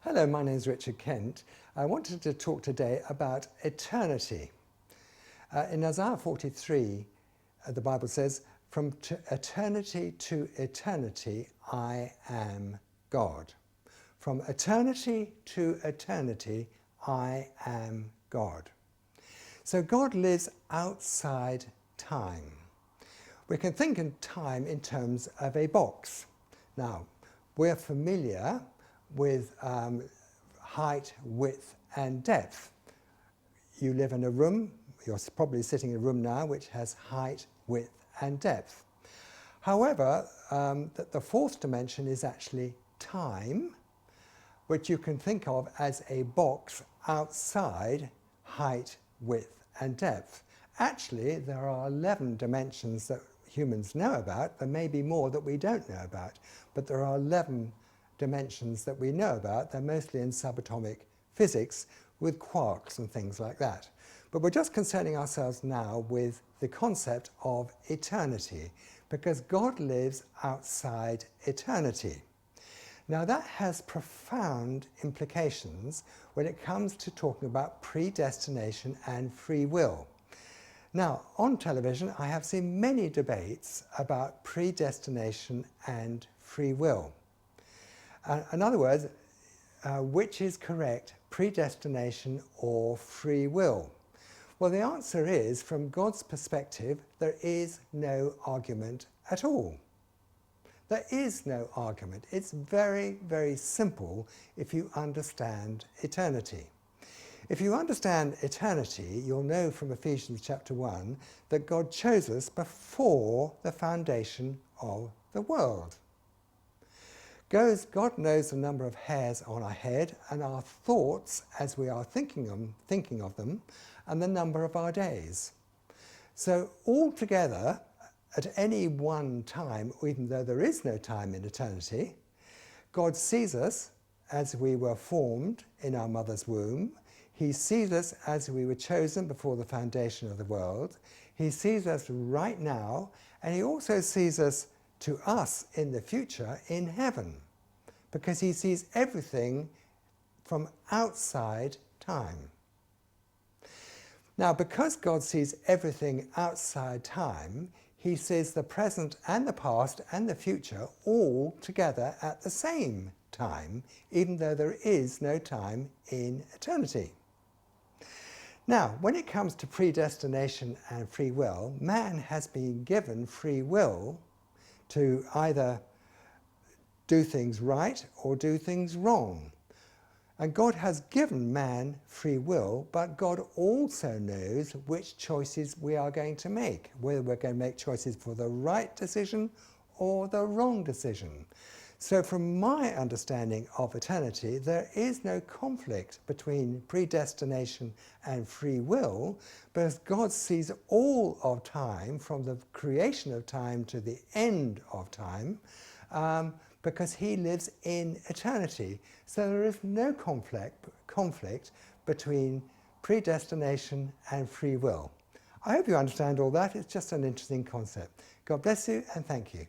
Hello, my name is Richard Kent. I wanted to talk today about eternity. In Isaiah 43, the Bible says, "From eternity to eternity, I am God." From eternity to eternity, I am God. So God lives outside time. We can think in time in terms of a box. Now, we're familiar with height, width and depth. You live in a room, you're probably sitting in a room now which has height, width and depth. However, the fourth dimension is actually time, which you can think of as a box outside height, width and depth. Actually, there are 11 dimensions that humans know about. There may be more that we don't know about, but there are 11 dimensions that we know about. They're mostly in subatomic physics with quarks and things like that. But we're just concerning ourselves now with the concept of eternity, because God lives outside eternity. Now that has profound implications when it comes to talking about predestination and free will. Now, on television, I have seen many debates about predestination and free will. In other words, which is correct, predestination or free will? Well, the answer is, from God's perspective, there is no argument at all. There is no argument. It's very, very simple if you understand eternity. If you understand eternity, you'll know from Ephesians chapter 1 that God chose us before the foundation of the world. God knows the number of hairs on our head and our thoughts as we are thinking of them, and the number of our days. So altogether, at any one time, even though there is no time in eternity, God sees us as we were formed in our mother's womb. He sees us as we were chosen before the foundation of the world. He sees us right now, and he also sees us to us in the future in heaven, because he sees everything from outside time. Now, because God sees everything outside time, he sees the present and the past and the future all together at the same time, even though there is no time in eternity. Now, when it comes to predestination and free will, man has been given free will to either do things right or do things wrong. And God has given man free will, but God also knows which choices we are going to make, whether we're going to make choices for the right decision or the wrong decision. So from my understanding of eternity, there is no conflict between predestination and free will, because God sees all of time, from the creation of time to the end of time, because he lives in eternity. So there is no conflict between predestination and free will. I hope you understand all that. It's just an interesting concept. God bless you and thank you.